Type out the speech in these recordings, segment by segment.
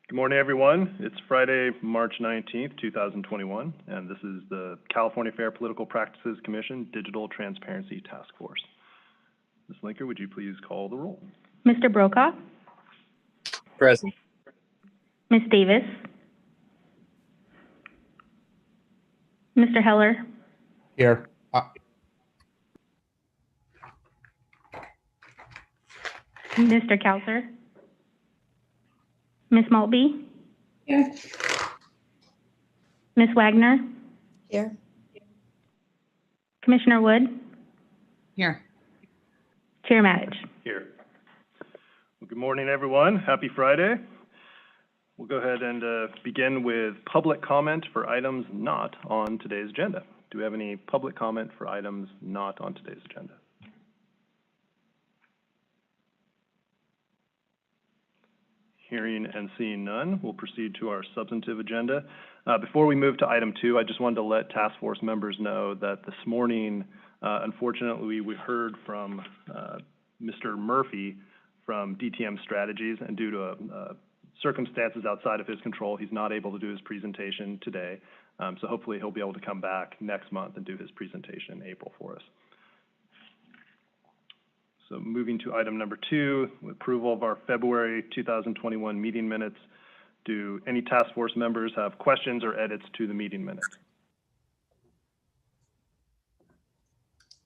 Good morning, everyone. It's Friday, March 19th, 2021, and this is the California Fair Political Practices Commission Digital Transparency Task Force. Ms. Linker, would you please call the roll? Mr. Brokaw? Present. Ms. Davis? Mr. Heller? Here. Mr. Kauser? Ms. Maltby? Here. Ms. Wagner? Here. Commissioner Wood? Here. Chair Matich? Here. Well, good morning, everyone. Happy Friday. We'll go ahead and begin with public comment for items not on today's agenda. Do we have any public comment for items not on today's agenda? Hearing and seeing none, we'll proceed to our substantive agenda. Before we move to item 2, I just wanted to let task force members know that this morning, unfortunately, we heard from Mr. Murphy from DTM Strategies, and due to circumstances outside of his control, he's not able to do his presentation today. So hopefully he'll be able to come back next month and do his presentation in April for us. So moving to item number 2, approval of our February 2021 meeting minutes. Do any task force members have questions or edits to the meeting minutes?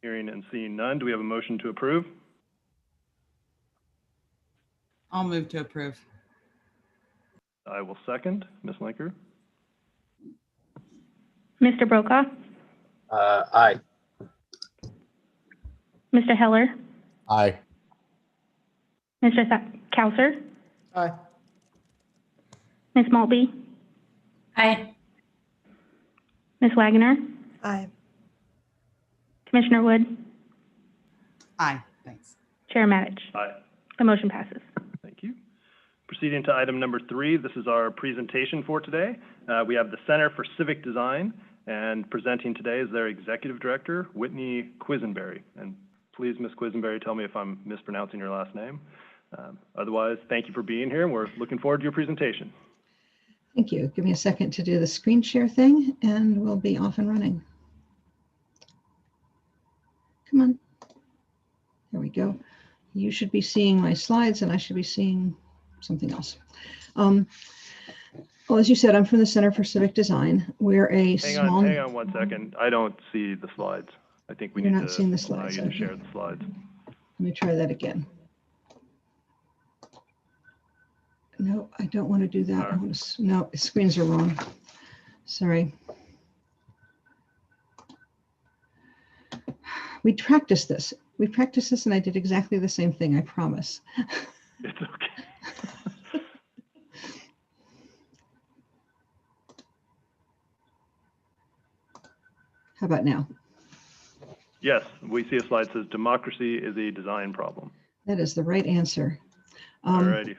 Hearing and seeing none, do we have a motion to approve? I'll move to approve. I will second. Ms. Linker? Mr. Brokaw? Aye. Mr. Heller? Aye. Mr. Kauser? Aye. Ms. Maltby? Aye. Ms. Wagner? Aye. Commissioner Wood? Aye. Thanks. Chair Matich? Aye. The motion passes. Thank you. Proceeding to item number 3, this is our presentation for today. We have the Center for Civic Design, and presenting today is their Executive Director, Whitney Quisenberry. And please, Ms. Quisenberry, tell me if I'm mispronouncing your last name. Otherwise, thank you for being here, and we're looking forward to your presentation. Thank you. Give me a second to do the screen share thing, and we'll be off and running. Come on. There we go. You should be seeing my slides, and I should be seeing something else. Well, as you said, I'm from the Center for Civic Design. We're a small... Hang on 1 second. I don't see the slides. I think we You're need not to seeing the allow slides, you to okay. share the slides. Let me try that again. No, I don't want to do that. I want to, no, screens are wrong. Sorry. We practiced this. We practiced this, and I did exactly the same thing, I promise. It's okay. How about now? Yes, we see a slide that says democracy is a design problem. That is the right answer. Alrighty.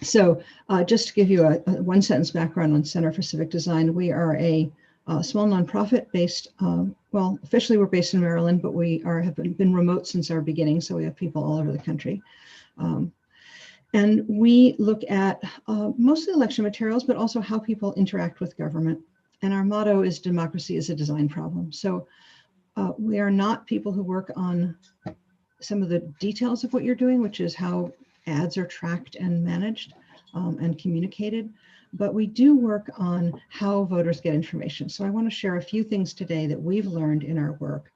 So just to give you a one-sentence background on Center for Civic Design, we are a small nonprofit based, well, officially we're based in Maryland, but we have been remote since our beginning, so we have people all over the country. And we look at mostly election materials, but also how people interact with government. And our motto is democracy is a design problem. So we are not people who work on some of the details of what you're doing, which is how ads are tracked and managed and communicated, but we do work on how voters get information. So I want to share a few things today that we've learned in our work.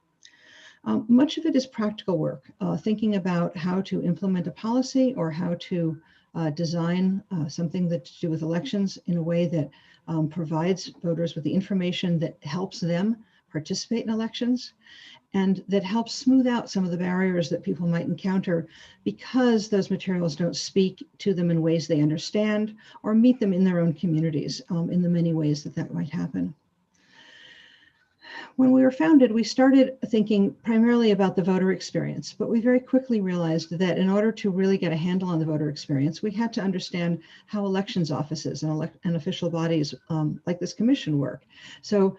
Much of it is practical work, thinking about how to implement a policy or how to design something that's to do with elections in a way that provides voters with the information that helps them participate in elections, and that helps smooth out some of the barriers that people might encounter because those materials don't speak to them in ways they understand or meet them in their own communities in the many ways that that might happen. When we were founded, we started thinking primarily about the voter experience, but we very quickly realized that in order to really get a handle on the voter experience, we had to understand how elections offices and official bodies like this commission work. So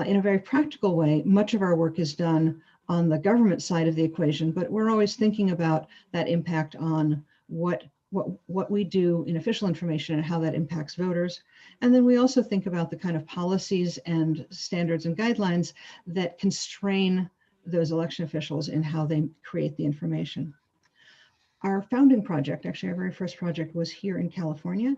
in a very practical way, much of our work is done on the government side of the equation, but we're always thinking about that impact on what what we do in official information and how that impacts voters. And then we also think about the kind of policies and standards and guidelines that constrain those election officials in how they create the information. Our founding project, actually our very first project, was here in California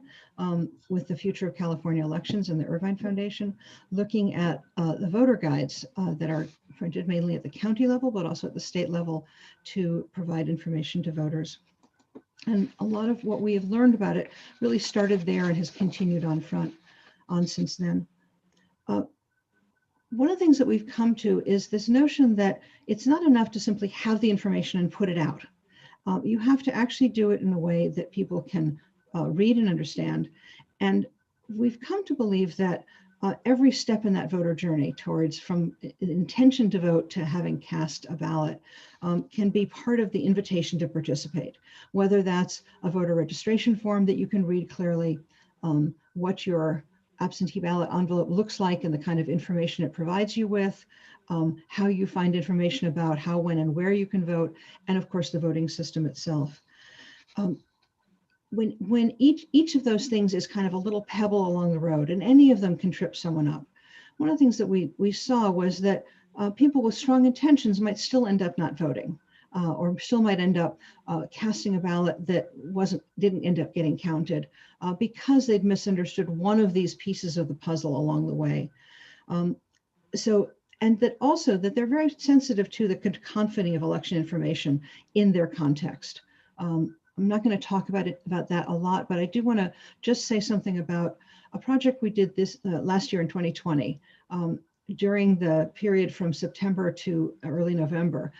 with the Future of California Elections and the Irvine Foundation, looking at the voter guides that are printed mainly at the county level, but also at the state level to provide information to voters. And a lot of what we have learned about it really started there and has continued on since then. One of the things that we've come to is this notion that it's not enough to simply have the information and put it out. You have to actually do it in a way that people can read and understand. And we've come to believe that every step in that voter journey towards from intention to vote to having cast a ballot can be part of the invitation to participate, whether that's a voter registration form that you can read clearly, what your absentee ballot envelope looks like and the kind of information it provides you with, how you find information about how, when, and where you can vote, and of course the voting system itself. When each of those things is kind of a little pebble along the road, and any of them can trip someone up. One of the things that we saw was that people with strong intentions might still end up not voting, or still might end up casting a ballot that didn't end up getting counted because they'd misunderstood one of these pieces of the puzzle along the way. And that also that they're very sensitive to the cacophony of election information in their context. I'm not going to talk about that a lot, but I do want to just say something about a project we did this last year in 2020 during the period from September to early November,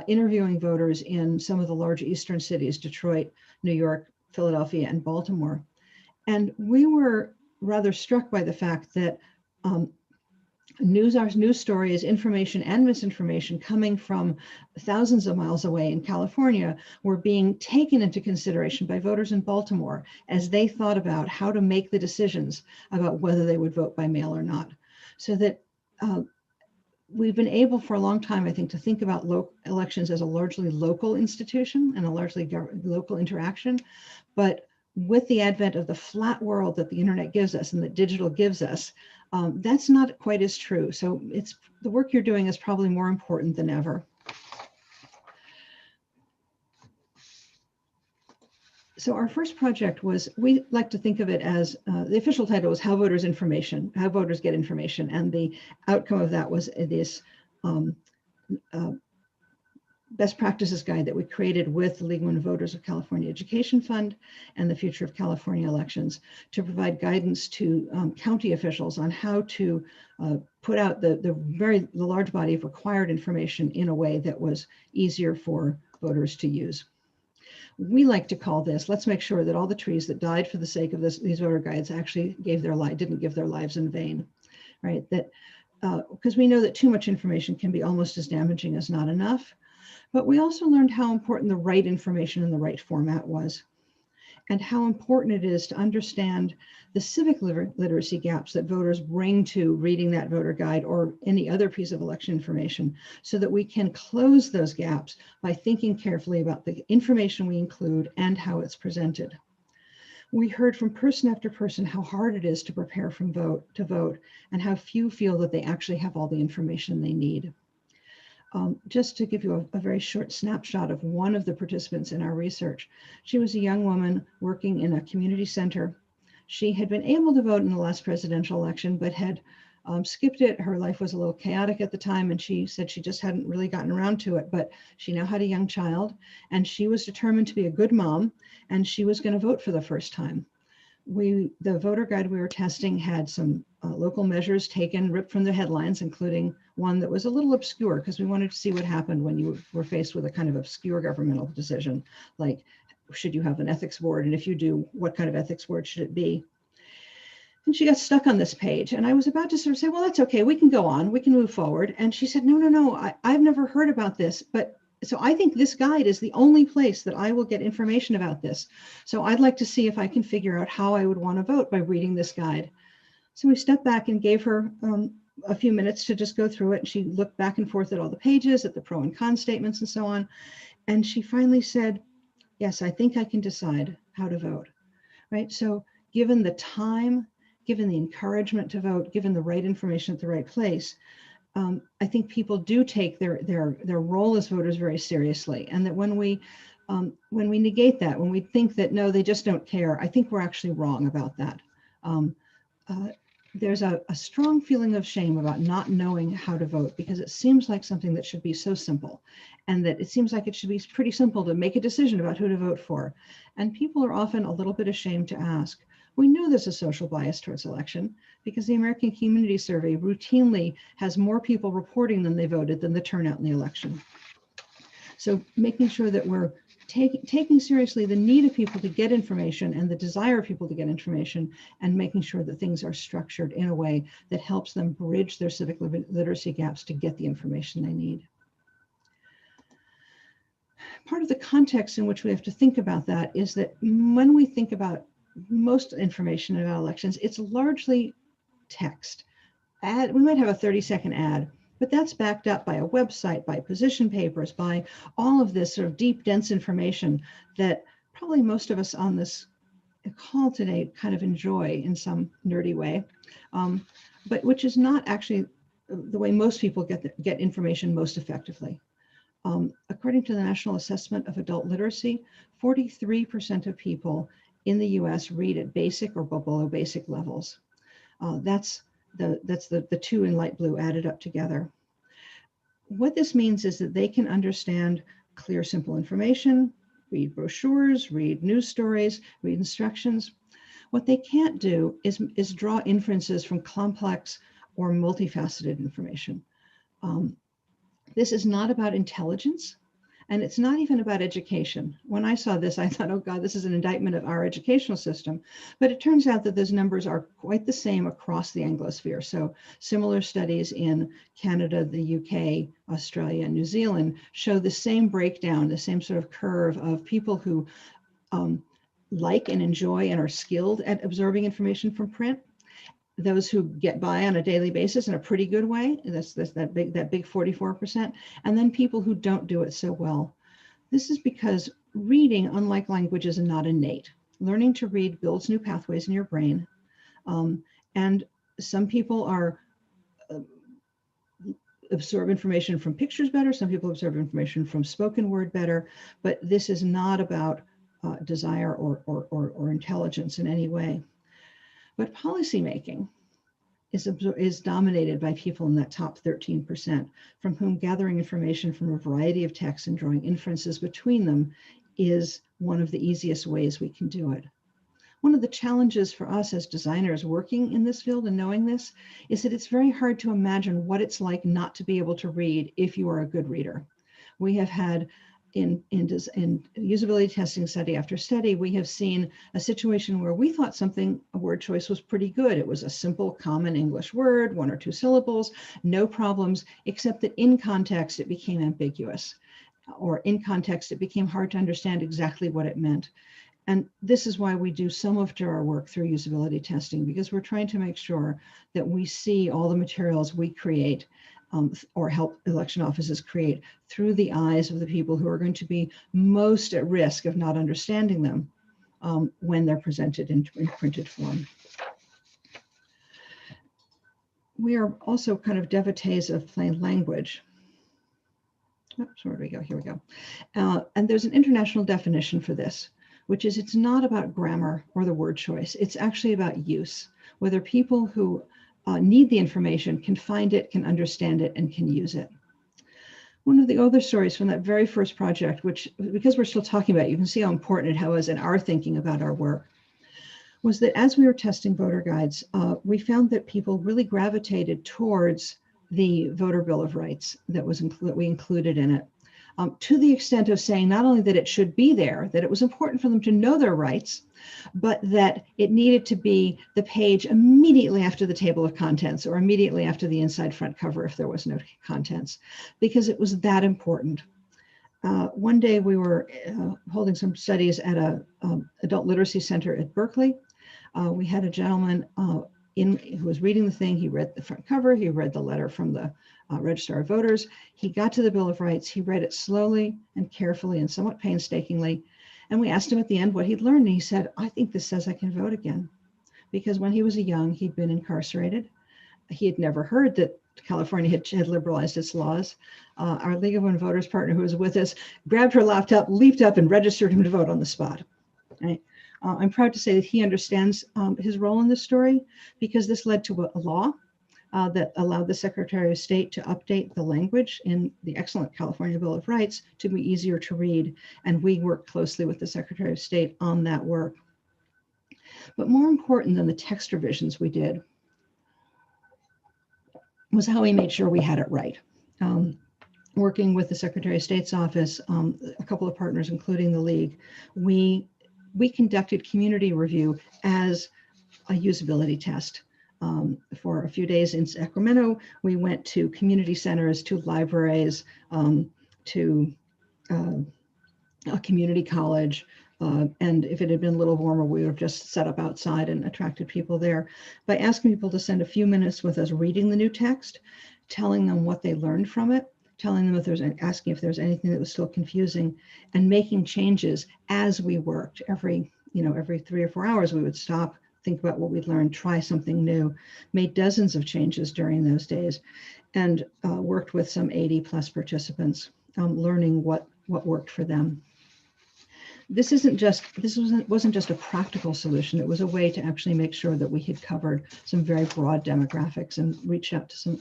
interviewing voters in some of the large eastern cities, Detroit, New York, Philadelphia, and Baltimore. And we were rather struck by the fact that news stories, information and misinformation coming from thousands of miles away in California were being taken into consideration by voters in Baltimore as they thought about how to make the decisions about whether they would vote by mail or not. So that we've been able for a long time, I think, to think about elections as a largely local institution and a largely local interaction. But with the advent of the flat world that the internet gives us and that digital gives us, that's not quite as true. So the work you're doing is probably more important than ever. So our first project was, we like to think of it as, the official title was How Voters Get Information. And the outcome of that was this best practices guide that we created with the League of Women Voters of California Education Fund and the Future of California Elections to provide guidance to county officials on how to put out the large body of required information in a way that was easier for voters to use. We like to call this, let's make sure that all the trees that died for the sake of these voter guides actually didn't give their lives in vain, right? That because we know that too much information can be almost as damaging as not enough. But we also learned how important the right information in the right format was, and how important it is to understand the civic literacy gaps that voters bring to reading that voter guide or any other piece of election information, so that we can close those gaps by thinking carefully about the information we include and how it's presented. We heard from person after person how hard it is to prepare to vote, and how few feel that they actually have all the information they need. Just to give you a very short snapshot of one of the participants in our research. She was a young woman working in a community center. She had been able to vote in the last presidential election, but had skipped it. Her life was a little chaotic at the time, and she said she just hadn't really gotten around to it, but she now had a young child, and she was determined to be a good mom, and she was going to vote for the first time. The voter guide we were testing had some local measures ripped from the headlines, including one that was a little obscure, because we wanted to see what happened when you were faced with a kind of obscure governmental decision, like should you have an ethics board, and if you do, what kind of ethics board should it be? And she got stuck on this page, and I was about to sort of say, well, that's okay, we can go on, we can move forward. And she said, no, I've never heard about this, but so I think this guide is the only place that I will get information about this. So I'd like to see if I can figure out how I would want to vote by reading this guide. So we stepped back and gave her a few minutes to just go through it. And she looked back and forth at all the pages, at the pro and con statements and so on. And she finally said, yes, I think I can decide how to vote, right? So given the time, given the encouragement to vote, given the right information at the right place, I think people do take their role as voters very seriously. And that when we negate that, when we think that, no, they just don't care, I think we're actually wrong about that. There's a strong feeling of shame about not knowing how to vote, because it seems like something that should be so simple, and that it seems like it should be pretty simple to make a decision about who to vote for. And people are often a little bit ashamed to ask. We know there's a social bias towards election because the American Community Survey routinely has more people reporting than they voted than the turnout in the election. So making sure that we're taking seriously the need of people to get information and the desire of people to get information, and making sure that things are structured in a way that helps them bridge their civic literacy gaps to get the information they need. Part of the context in which we have to think about that is that when we think about most information about elections, it's largely text. We might have a 30-second ad, but that's backed up by a website, by position papers, by all of this sort of deep, dense information that probably most of us on this call today kind of enjoy in some nerdy way, but which is not actually the way most people get information most effectively. According to the National Assessment of Adult Literacy, 43% of people in the US read at basic or below basic levels. That's the two in light blue added up together. What this means is that they can understand clear, simple information, read brochures, read news stories, read instructions. What they can't do is draw inferences from complex or multifaceted information. This is not about intelligence, and it's not even about education. When I saw this, I thought, oh God, this is an indictment of our educational system. But it turns out that those numbers are quite the same across the Anglosphere. So similar studies in Canada, the UK, Australia, and New Zealand show the same breakdown, the same sort of curve of people who like and enjoy and are skilled at absorbing information from print. Those who get by on a daily basis in a pretty good way, that's that big 44%, and then people who don't do it so well. This is because reading, unlike language, is not innate. Learning to read builds new pathways in your brain, and some people are absorb information from pictures better. Some people absorb information from spoken word better, but this is not about desire or intelligence in any way. But policymaking is dominated by people in that top 13%, from whom gathering information from a variety of texts and drawing inferences between them is one of the easiest ways we can do it. One of the challenges for us as designers working in this field and knowing this is that it's very hard to imagine what it's like not to be able to read if you are a good reader. We have had in usability testing study after study, we have seen a situation where we thought a word choice was pretty good. It was a simple, common English word, 1 or 2 syllables, no problems, except that in context, it became ambiguous, or in context, it became hard to understand exactly what it meant. And this is why we do so much of our work through usability testing, because we're trying to make sure that we see all the materials we create or help election offices create through the eyes of the people who are going to be most at risk of not understanding them when they're presented in printed form. We are also kind of devotees of plain language. Oops, where do we go? Here we go. And there's an international definition for this, which is it's not about grammar or the word choice. It's actually about use, whether people who need the information can find it, can understand it, and can use it. One of the other stories from that very first project, which, because we're still talking about it, you can see how important it was in our thinking about our work, was that as we were testing voter guides, we found that people really gravitated towards the Voter Bill of Rights that we included in it, to the extent of saying not only that it should be there, that it was important for them to know their rights, but that it needed to be the page immediately after the table of contents or immediately after the inside front cover if there was no contents, because it was that important. One day we were holding some studies at a adult literacy center at Berkeley. We had a gentleman who was reading the thing. He read the front cover, he read the letter from the Registrar of Voters. He got to the Bill of Rights, he read it slowly and carefully and somewhat painstakingly. And we asked him at the end what he'd learned. And he said, I think this says I can vote again. Because when he was young, he'd been incarcerated. He had never heard that California had liberalized its laws. Our League of Women Voters partner who was with us grabbed her laptop, leaped up, and registered him to vote on the spot. Right? I'm proud to say that he understands his role in this story because this led to a law that allowed the Secretary of State to update the language in the excellent California Bill of Rights to be easier to read. And we worked closely with the Secretary of State on that work. But more important than the text revisions we did was how we made sure we had it right. Working with the Secretary of State's office, a couple of partners, including the League, we conducted community review as a usability test. For a few days in Sacramento, we went to community centers, to libraries, to a community college. And if it had been a little warmer, we would have just set up outside and attracted people there by asking people to spend a few minutes with us reading the new text, telling them what they learned from it, telling them if there's asking if there's anything that was still confusing, and making changes as we worked. Every 3 or 4 hours, we would stop, think about what we'd learned, try something new, made dozens of changes during those days, and worked with some 80 plus participants, learning what worked for them. This wasn't just a practical solution. It was a way to actually make sure that we had covered some very broad demographics and reached out to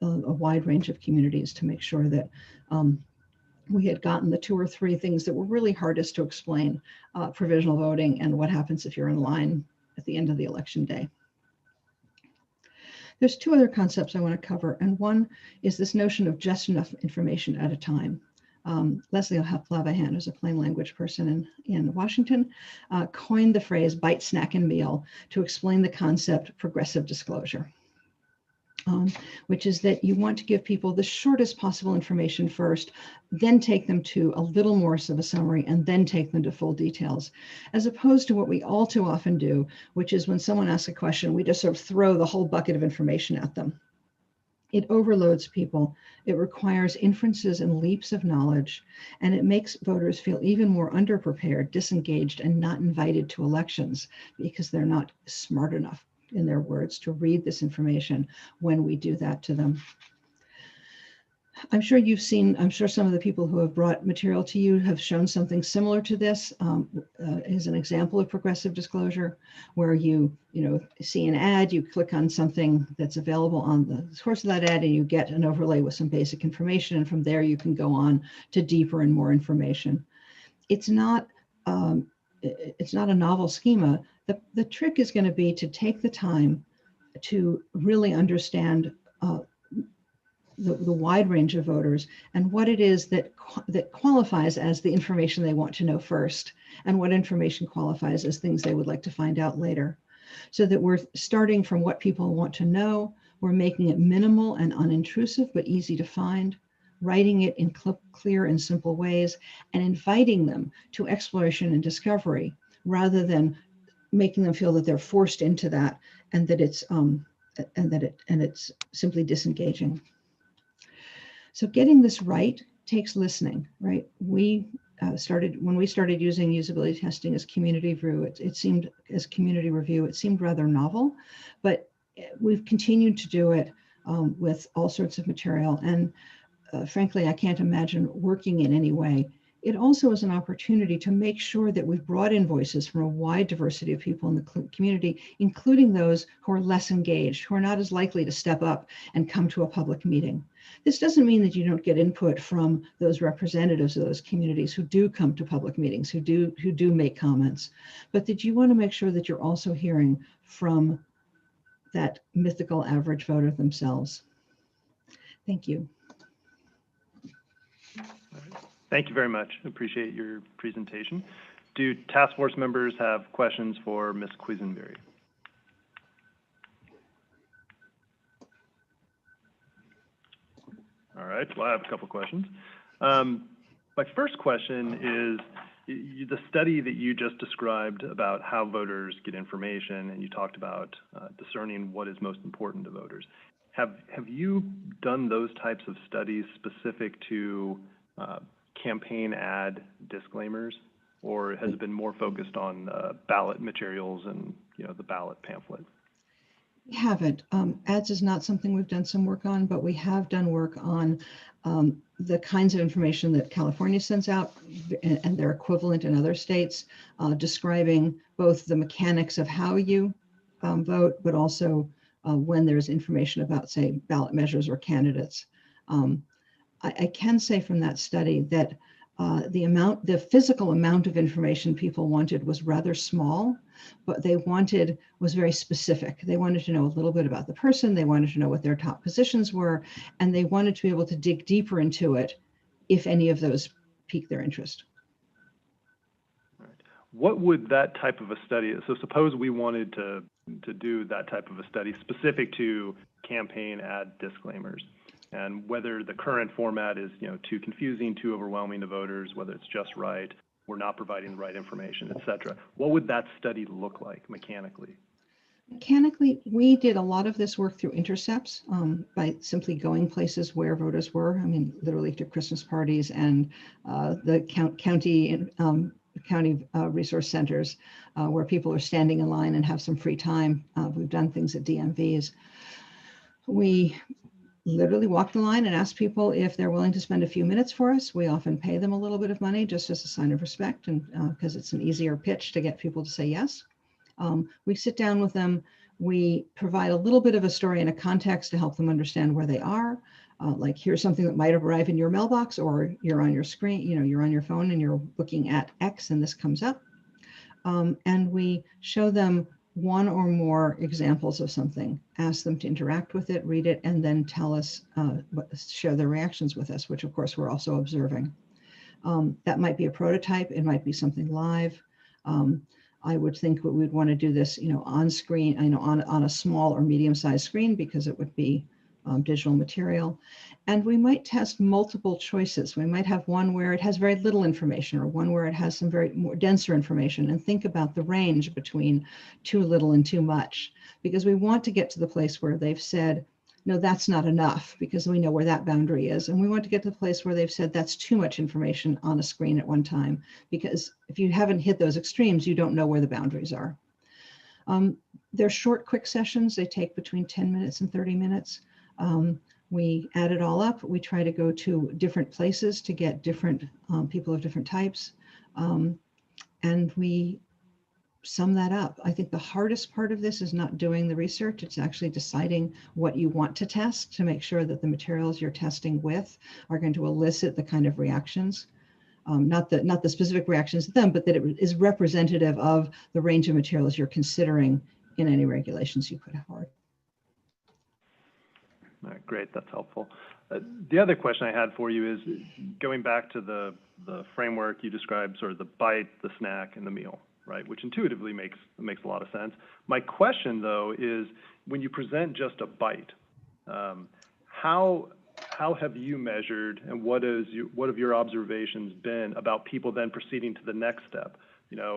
a wide range of communities to make sure that we had gotten the 2 or 3 things that were really hardest to explain, provisional voting and what happens if you're in line at the end of the election day. There's 2 other concepts I want to cover, and one is this notion of just enough information at a time. Leslie O'Hlavahan, who's a plain language person in Washington, coined the phrase bite, snack, and meal to explain the concept progressive disclosure, which is that you want to give people the shortest possible information first, then take them to a little more of a summary, and then take them to full details, as opposed to what we all too often do, which is when someone asks a question, we just sort of throw the whole bucket of information at them. It overloads people. It requires inferences and leaps of knowledge, and it makes voters feel even more underprepared, disengaged, and not invited to elections because they're not smart enough, in their words, to read this information when we do that to them. I'm sure some of the people who have brought material to you have shown something similar to this. Is an example of progressive disclosure where you see an ad, you click on something that's available on the source of that ad, and you get an overlay with some basic information, and from there you can go on to deeper and more information. It's not a novel schema. The trick is going to be to take the time to really understand the wide range of voters and what it is that qualifies as the information they want to know first, and what information qualifies as things they would like to find out later. So that we're starting from what people want to know, we're making it minimal and unintrusive, but easy to find, writing it in clear and simple ways, and inviting them to exploration and discovery, rather than making them feel that they're forced into that and that it's simply disengaging. So getting this right takes listening, right? When we started using usability testing as community review, it seemed rather novel, but we've continued to do it with all sorts of material. And frankly, I can't imagine working in any way. It also is an opportunity to make sure that we've brought in voices from a wide diversity of people in the community, including those who are less engaged, who are not as likely to step up and come to a public meeting. This doesn't mean that you don't get input from those representatives of those communities who do come to public meetings, who do make comments, but that you want to make sure that you're also hearing from that mythical average voter themselves. Thank you. Thank you very much. Appreciate your presentation. Do task force members have questions for Ms. Quisenberry? All right, well, I have a couple questions. My first question is the study that you just described about how voters get information, and you talked about discerning what is most important to voters. Have you done those types of studies specific to campaign ad disclaimers? or has it been more focused on ballot materials and, the ballot pamphlet? We haven't. Ads is not something we've done some work on, but we have done work on the kinds of information that California sends out and their equivalent in other states, describing both the mechanics of how you vote, but also when there's information about, say, ballot measures or candidates. I can say from that study that the physical amount of information people wanted was rather small, but they was very specific. They wanted to know a little bit about the person, they wanted to know what their top positions were, and they wanted to be able to dig deeper into it if any of those piqued their interest. All right. What would that type of a study, so suppose we wanted to do that type of a study specific to campaign ad disclaimers, and whether the current format is, too confusing, too overwhelming to voters, whether it's just right, we're not providing the right information, et cetera. What would that study look like mechanically? Mechanically, we did a lot of this work through intercepts by simply going places where voters were. I mean, literally to Christmas parties and the county resource centers where people are standing in line and have some free time. We've done things at DMVs. We literally walk the line and ask people if they're willing to spend a few minutes for us. We often pay them a little bit of money just as a sign of respect, and because it's an easier pitch to get people to say yes. We sit down with them. We provide a little bit of a story and a context to help them understand where they are. Like, here's something that might arrive in your mailbox, or you're on your screen, you're on your phone and you're looking at X and this comes up. And we show them one or more examples of something, ask them to interact with it, read it, and then tell us, share their reactions with us, which of course we're also observing. That might be a prototype, it might be something live. I would think that we'd want to do this, on screen, on a small or medium-sized screen, because it would be digital material. And we might test multiple choices. We might have one where it has very little information, or one where it has some very more denser information, and think about the range between too little and too much, because we want to get to the place where they've said, no, that's not enough, because we know where that boundary is. And we want to get to the place where they've said that's too much information on a screen at one time, because if you haven't hit those extremes, you don't know where the boundaries are. They're short, quick sessions. They take between 10 minutes and 30 minutes. We add it all up. We try to go to different places to get different people of different types. And we sum that up. I think the hardest part of this is not doing the research. It's actually deciding what you want to test to make sure that the materials you're testing with are going to elicit the kind of reactions. Not the specific reactions to them, but that it is representative of the range of materials you're considering in any regulations you put forward. All right, great, that's helpful. The other question I had for you is, going back to the framework you described, sort of the bite, the snack, and the meal, right? Which intuitively makes a lot of sense. My question, though, is when you present just a bite, how have you measured, and what have your observations been about people then proceeding to the next step?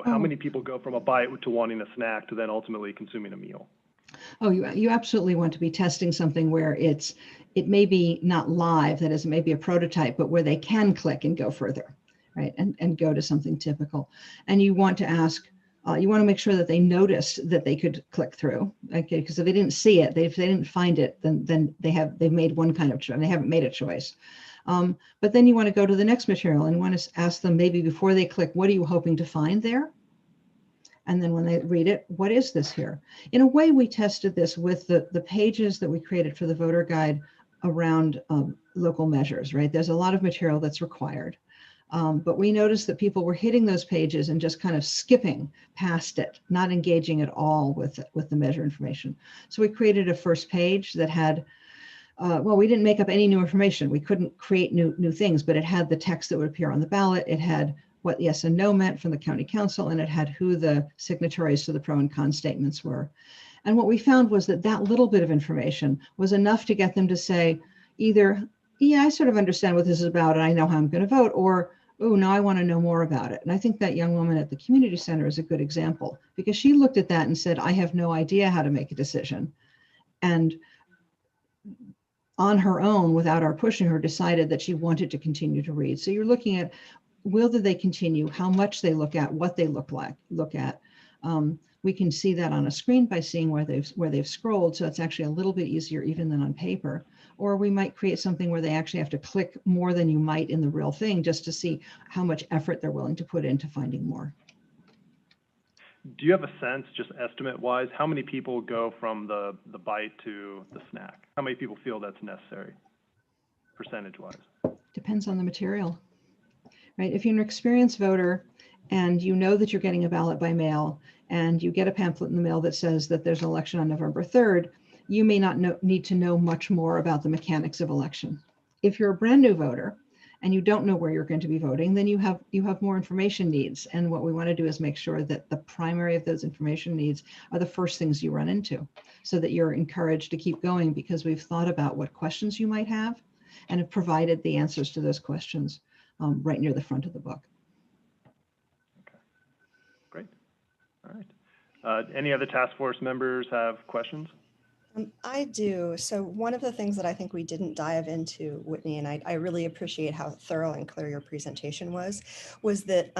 How many people go from a bite to wanting a snack to then ultimately consuming a meal? Oh, you absolutely want to be testing something where it may be not live, that is, it may be a prototype, but where they can click and go further, right? And go to something typical. And you want to ask, you want to make sure that they noticed that they could click through, okay? Because if they didn't see it, if they didn't find it, then they've made one kind of choice, they haven't made a choice. But then you want to go to the next material and you want to ask them, maybe before they click, what are you hoping to find there? And then when they read it, what is this here? In a way, we tested this with the pages that we created for the voter guide around local measures, right? There's a lot of material that's required. But we noticed that people were hitting those pages and just kind of skipping past it, not engaging at all with the measure information. So we created a first page that had, well, we didn't make up any new information. We couldn't create new things, but it had the text that would appear on the ballot. It had what yes and no meant from the county council, and it had who the signatories to the pro and con statements were. And what we found was that little bit of information was enough to get them to say either, yeah, I sort of understand what this is about and I know how I'm going to vote, or, oh, now I want to know more about it. And I think that young woman at the community center is a good example, because she looked at that and said, I have no idea how to make a decision. And on her own, without our pushing her, decided that she wanted to continue to read. So you're looking at whether they continue, how much they look at, what they look at. We can see that on a screen by seeing where they've scrolled. So it's actually a little bit easier even than on paper. Or we might create something where they actually have to click more than you might in the real thing just to see how much effort they're willing to put into finding more. Do you have a sense, just estimate-wise, how many people go from the bite to the snack? How many people feel that's necessary, percentage-wise? Depends on the material, right? If you're an experienced voter and you know that you're getting a ballot by mail and you get a pamphlet in the mail that says that there's an election on November 3rd, you may not need to know much more about the mechanics of election. If you're a brand new voter and you don't know where you're going to be voting, then you have more information needs. And what we want to do is make sure that the primary of those information needs are the first things you run into, so that you're encouraged to keep going, because we've thought about what questions you might have and have provided the answers to those questions right near the front of the book. Okay, great. All right. Any other task force members have questions? I do. So one of the things that I think we didn't dive into, Whitney, and I really appreciate how thorough and clear your presentation was that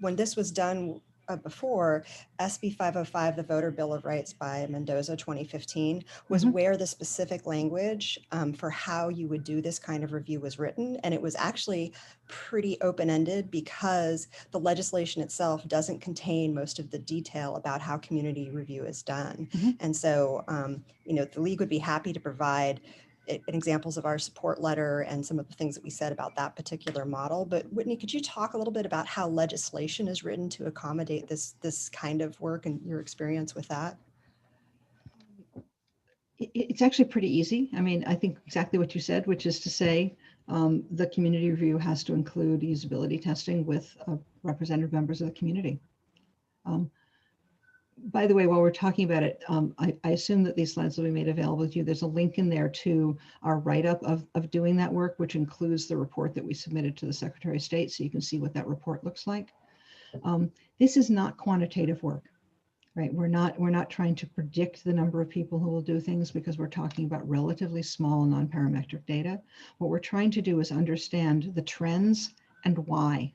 when this was done before, SB 505, the Voter Bill of Rights by Mendoza 2015, was where the specific language for how you would do this kind of review was written. And it was actually pretty open-ended because the legislation itself doesn't contain most of the detail about how community review is done. And so, you know, the League would be happy to provide examples of our support letter and some of the things that we said about that particular model. But Whitney, could you talk a little bit about how legislation is written to accommodate this kind of work and your experience with that? It's actually pretty easy. I mean, I think exactly what you said, which is to say the community review has to include usability testing with representative members of the community. By the way, while we're talking about it, I assume that these slides will be made available to you. There's a link in there to our write-up of doing that work, which includes the report that we submitted to the Secretary of State, so you can see what that report looks like. This is not quantitative work, right? We're not trying to predict the number of people who will do things, because we're talking about relatively small non-parametric data. What we're trying to do is understand the trends and why.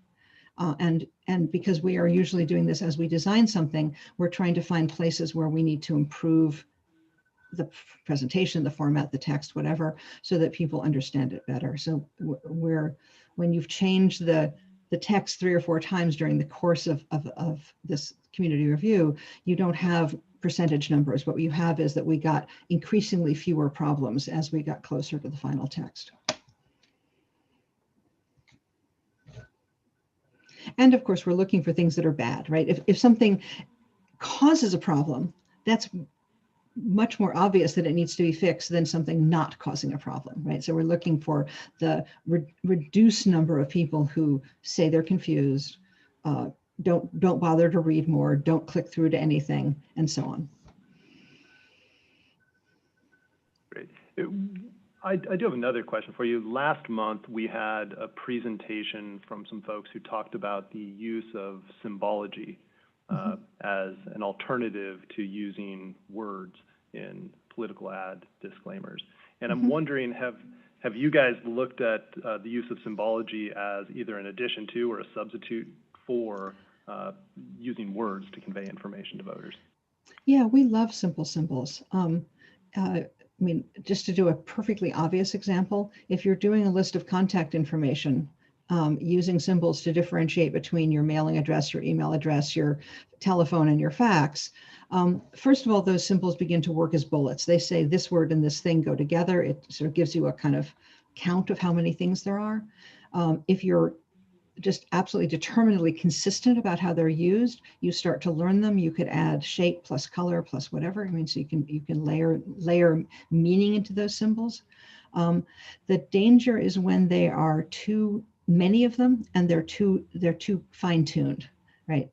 And because we are usually doing this as we design something, we're trying to find places where we need to improve the presentation, the format, the text, whatever, so that people understand it better. So when you've changed the text 3 or 4 times during the course of this community review, you don't have percentage numbers. What you have is that we got increasingly fewer problems as we got closer to the final text. And of course, we're looking for things that are bad, right? If something causes a problem, that's much more obvious that it needs to be fixed than something not causing a problem, right? So we're looking for the reduced number of people who say they're confused, don't bother to read more, don't click through to anything, and so on. Great. I do have another question for you. Last month, we had a presentation from some folks who talked about the use of symbology as an alternative to using words in political ad disclaimers. And I'm wondering, have you guys looked at the use of symbology as either an addition to or a substitute for using words to convey information to voters? Yeah, we love simple symbols. I mean, just to do a perfectly obvious example, if you're doing a list of contact information, using symbols to differentiate between your mailing address, your email address, your telephone, and your fax, first of all, those symbols begin to work as bullets. They say this word and this thing go together. It sort of gives you a kind of count of how many things there are. If you're just absolutely determinedly consistent about how they're used, you start to learn them. You could add shape plus color plus whatever. I mean, so you can layer meaning into those symbols. The danger is when they are too many of them and they're too fine-tuned, right?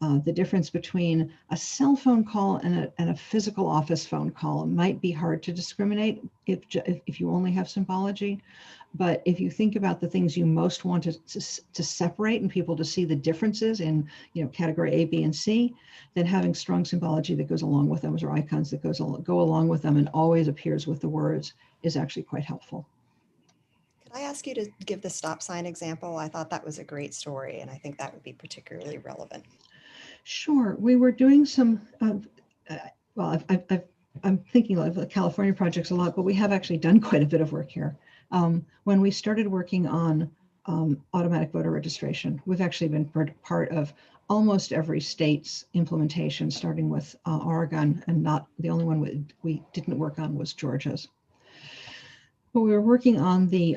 The difference between a cell phone call and a physical office phone call might be hard to discriminate if you only have symbology. But if you think about the things you most want to separate and people to see the differences in, you know, category A, B, and C, then having strong symbology that goes along with them, or icons that go along with them and always appears with the words, is actually quite helpful. Could I ask you to give the stop sign example? I thought that was a great story, and I think that would be particularly relevant. Sure. We were doing some, well, I'm thinking of the California projects a lot, but we have actually done quite a bit of work here. When we started working on automatic voter registration, we've actually been part of almost every state's implementation, starting with Oregon, and not the only one we didn't work on was Georgia's. But we were working on the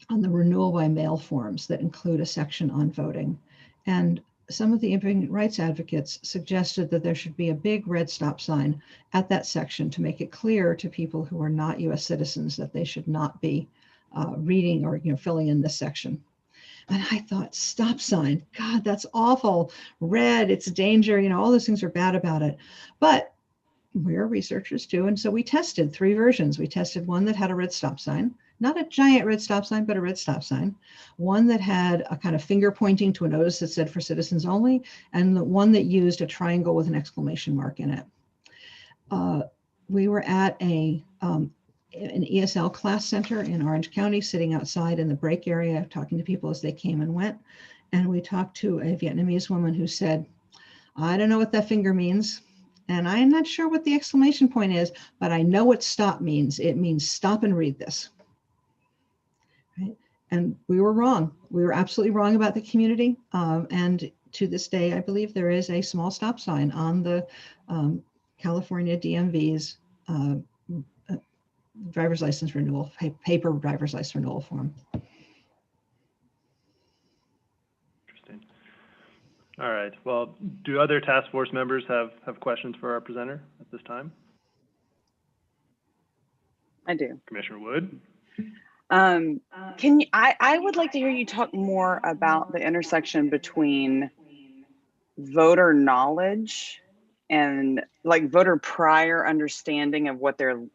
renewal by mail forms that include a section on voting. And some of the immigrant rights advocates suggested that there should be a big red stop sign at that section to make it clear to people who are not US citizens that they should not be reading or filling in this section. And I thought, stop sign, God, that's awful. Red, it's danger, all those things are bad about it. But we're researchers too. And so we tested 3 versions. We tested one that had a red stop sign, not a giant red stop sign, but a red stop sign. One that had a kind of finger pointing to a notice that said for citizens only, and the one that used a triangle with an exclamation mark in it. We were at an ESL class center in Orange County, sitting outside in the break area, talking to people as they came and went. And we talked to a Vietnamese woman who said, I don't know what that finger means. And I'm not sure what the exclamation point is, but I know what stop means. It means stop and read this. Right? And we were wrong. We were absolutely wrong about the community. And to this day, I believe there is a small stop sign on the California DMV's driver's license renewal, paper driver's license renewal form. Interesting. All right. Well, do other task force members have questions for our presenter at this time? I do. Commissioner Wood? I would like to hear you talk more about the intersection between voter knowledge and like voter prior understanding of what the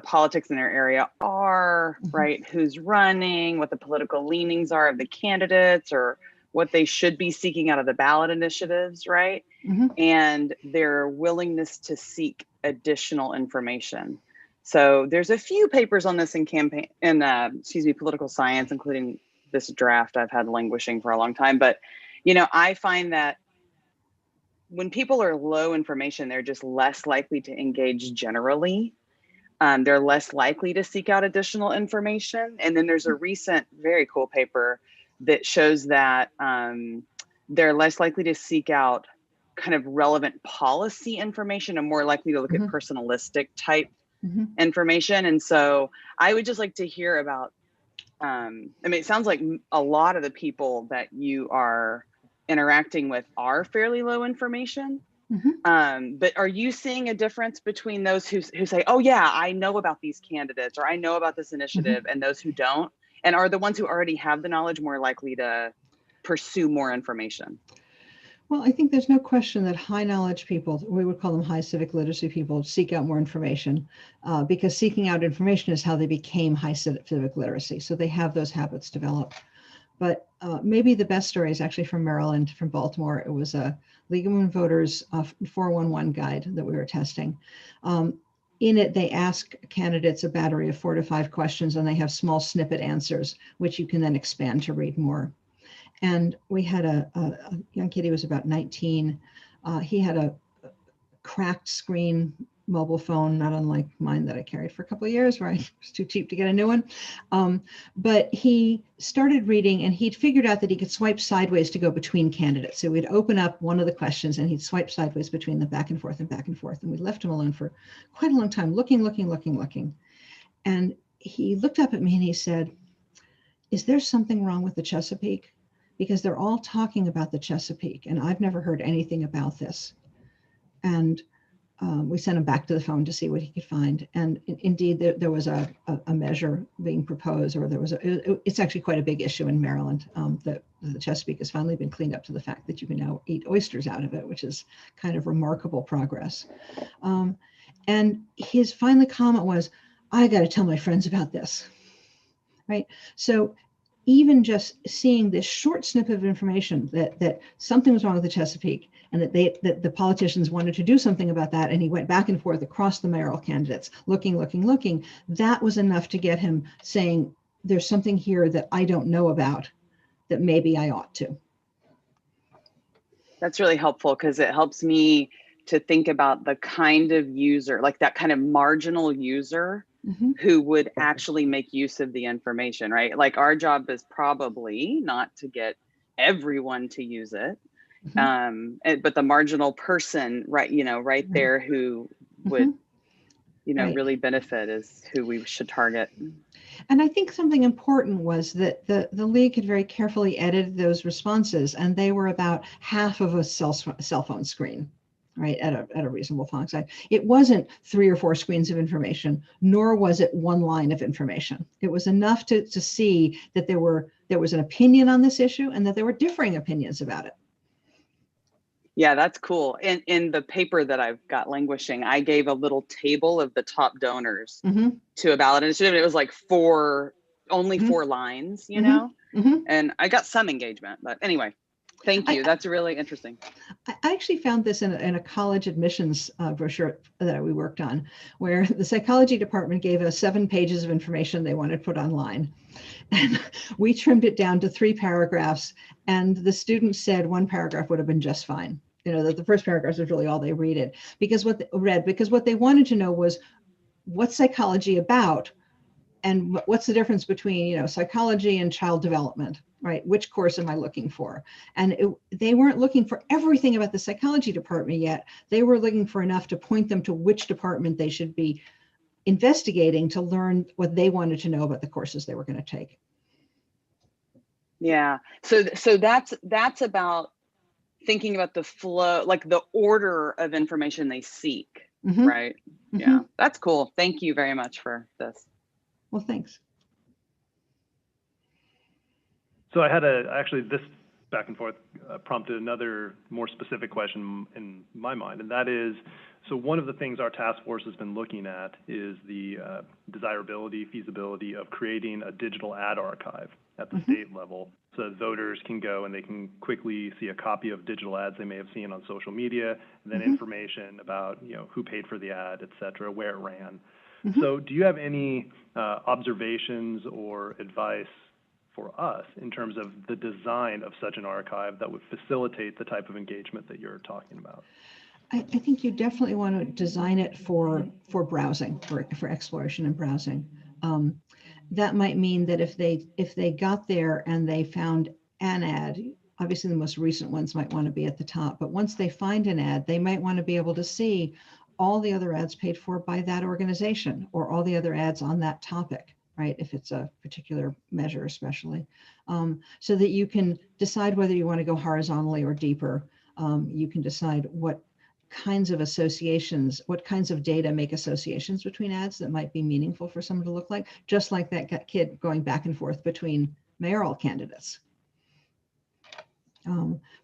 politics in their area are, right? Who's running, what the political leanings are of the candidates, or what they should be seeking out of the ballot initiatives, right? And their willingness to seek additional information. So there's a few papers on this in political science, including this draft I've had languishing for a long time. But, I find that when people are low information, they're just less likely to engage generally. They're less likely to seek out additional information. And then there's a recent, very cool paper that shows that they're less likely to seek out kind of relevant policy information and more likely to look at personalistic type information. And so I would just like to hear about, it sounds like a lot of the people that you are interacting with are fairly low information. But are you seeing a difference between those who say, oh yeah, I know about these candidates, or I know about this initiative, and those who don't? And are the ones who already have the knowledge more likely to pursue more information? Well, I think there's no question that high knowledge people, we would call them high civic literacy people, seek out more information because seeking out information is how they became high civic literacy. So they have those habits developed. But maybe the best story is actually from Maryland, from Baltimore. It was a League of Women Voters 411 guide that we were testing. In it, they ask candidates a battery of 4 to 5 questions, and they have small snippet answers, which you can then expand to read more. And we had a young kid, he was about 19. He had a cracked screen mobile phone, not unlike mine that I carried for a couple of years, where it was too cheap to get a new one. But he started reading, and he'd figured out that he could swipe sideways to go between candidates. So we'd open up one of the questions and he'd swipe sideways between them, back and forth and back and forth. And we left him alone for quite a long time, looking. And he looked up at me and he said, is there something wrong with the Chesapeake? Because they're all talking about the Chesapeake, and I've never heard anything about this. And we sent him back to the phone to see what he could find. And indeed, there was a measure being proposed, or it's actually quite a big issue in Maryland, that the Chesapeake has finally been cleaned up to the fact that you can now eat oysters out of it, which is kind of remarkable progress. And his final comment was, I got to tell my friends about this, right? So even just seeing this short snippet of information that something was wrong with the Chesapeake, and that the politicians wanted to do something about that. And he went back and forth across the mayoral candidates, looking. That was enough to get him saying, there's something here that I don't know about that maybe I ought to. That's really helpful because it helps me to think about the kind of user, like that kind of marginal user who would actually make use of the information, right? Like our job is probably not to get everyone to use it, but the marginal person, right, right there who would, really benefit is who we should target. And I think something important was that the league had very carefully edited those responses, and they were about half of a cell phone screen, right, at a reasonable font size. It wasn't 3 or 4 screens of information, nor was it 1 line of information. It was enough to see that there was an opinion on this issue and that there were differing opinions about it. Yeah, that's cool. In the paper that I've got languishing, I gave a little table of the top donors to a ballot initiative. It was like only 4 lines, and I got some engagement. But anyway, thank you. That's really interesting. I actually found this in a college admissions brochure that we worked on, where the psychology department gave us 7 pages of information they wanted put online. And we trimmed it down to 3 paragraphs, and the students said 1 paragraph would have been just fine. That the first paragraph was really all they read, because what they wanted to know was, what's psychology about, and what's the difference between psychology and child development, right? Which course am I looking for? And they weren't looking for everything about the psychology department yet. They were looking for enough to point them to which department they should be investigating to learn what they wanted to know about the courses they were going to take. Yeah, so that's about thinking about the flow, like the order of information they seek, right? Yeah, that's cool. Thank you very much for this. Well, thanks. So I had actually this back and forth prompted another more specific question in my mind, and that is, so one of the things our task force has been looking at is the desirability, feasibility of creating a digital ad archive at the state level, so that voters can go and they can quickly see a copy of digital ads they may have seen on social media, and then information about who paid for the ad, et cetera, where it ran. So do you have any observations or advice for us in terms of the design of such an archive that would facilitate the type of engagement that you're talking about? I think you definitely want to design it for browsing, for exploration and browsing. That might mean that if they got there and they found an ad, obviously the most recent ones might want to be at the top, but once they find an ad, they might want to be able to see all the other ads paid for by that organization, or all the other ads on that topic, right? If it's a particular measure, especially, so that you can decide whether you want to go horizontally or deeper. You can decide what kinds of associations, what kinds of data make associations between ads that might be meaningful for someone to look like, just like that kid going back and forth between mayoral candidates.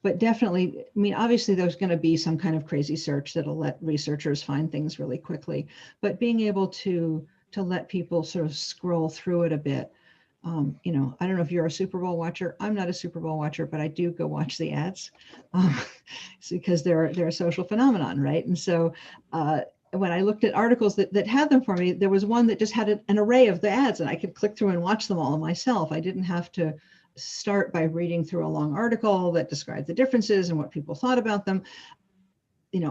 But definitely, I mean, obviously there's going to be some kind of crazy search that'll let researchers find things really quickly, but being able to let people sort of scroll through it a bit. I don't know if you're a Super Bowl watcher. I'm not a Super Bowl watcher, but I do go watch the ads because they're a social phenomenon, right? And so when I looked at articles that had them for me, there was one that just had an array of the ads, and I could click through and watch them all myself. I didn't have to start by reading through a long article that described the differences and what people thought about them.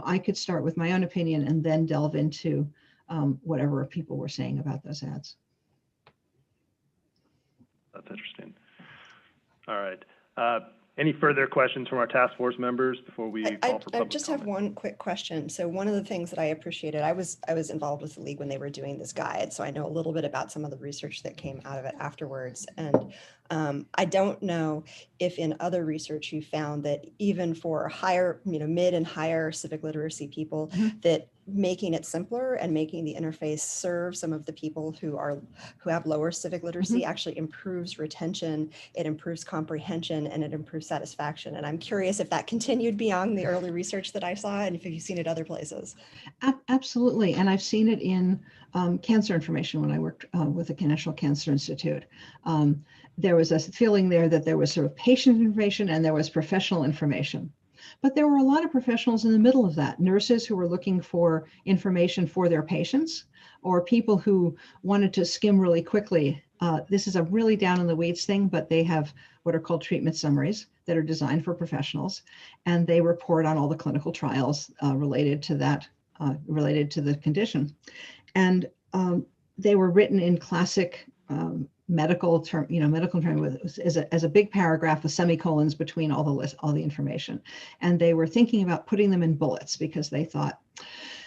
I could start with my own opinion and then delve into whatever people were saying about those ads. That's interesting. All right. Any further questions from our task force members before we call for public I just have comment? one quick question. So one of the things that I appreciated, I was involved with the league when they were doing this guide, so I know a little bit about some of the research that came out of it afterwards. And I don't know if in other research you found that even for higher, mid and higher civic literacy people, that making it simpler and making the interface serve some of the people who have lower civic literacy actually improves retention, it improves comprehension, and it improves satisfaction. And I'm curious if that continued beyond the early research that I saw, and if you've seen it other places. Absolutely. And I've seen it in cancer information when I worked with the National Cancer Institute. There was a feeling there that there was sort of patient information and there was professional information. But there were a lot of professionals in the middle of that, nurses who were looking for information for their patients, or people who wanted to skim really quickly. This is a really down in the weeds thing, but they have what are called treatment summaries that are designed for professionals, and they report on all the clinical trials related to that, related to the condition. And they were written in classic medical term, medical term as a big paragraph with semicolons between all the information. And they were thinking about putting them in bullets because they thought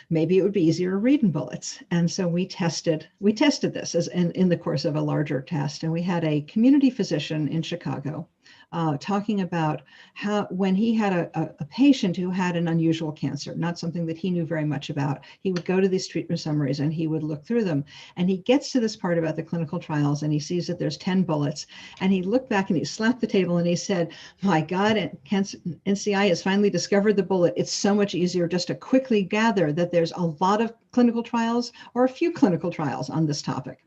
maybe it would be easier to read in bullets. And so we tested this as in the course of a larger test. And we had a community physician in Chicago talking about how when he had a patient who had an unusual cancer, not something that he knew very much about, he would go to these treatment summaries and he would look through them. And he gets to this part about the clinical trials and he sees that there's 10 bullets. And he looked back and he slapped the table and he said, my God, NCI has finally discovered the bullet. It's so much easier just to quickly gather that there's a lot of clinical trials or a few clinical trials on this topic.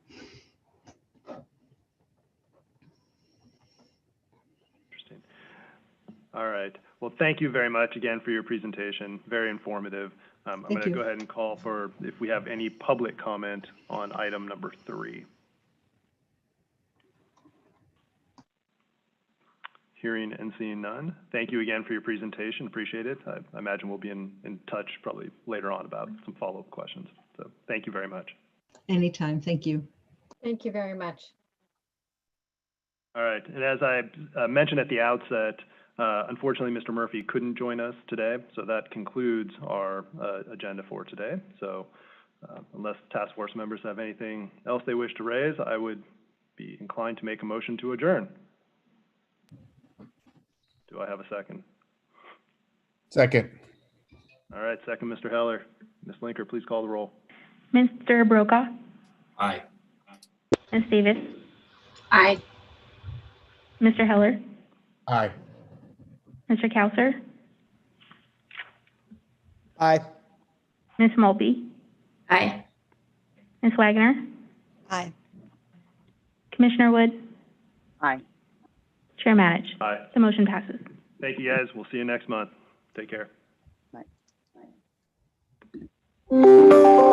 All right. Well, thank you very much again for your presentation. Very informative. I'm going to go ahead and call for if we have any public comment on item number 3. Hearing and seeing none. Thank you again for your presentation. Appreciate it. I imagine we'll be in touch probably later on about some follow-up questions. So thank you very much. Anytime. Thank you. Thank you very much. All right. And as I mentioned at the outset, unfortunately, Mr. Murphy couldn't join us today, so that concludes our agenda for today. So unless task force members have anything else they wish to raise, I would be inclined to make a motion to adjourn. Do I have a second? Second. All right, second, Mr. Heller. Ms. Linker, please call the roll. Mr. Brokaw, Aye. Ms. Davis, Aye. Mr. Heller, Aye. Mr. Kauser, Aye. Ms. Mulvey, Aye. Ms. Wagner, Aye. Commissioner Wood, Aye. Chair Matich. Aye. The motion passes. Thank you, guys. We'll see you next month. Take care. Bye.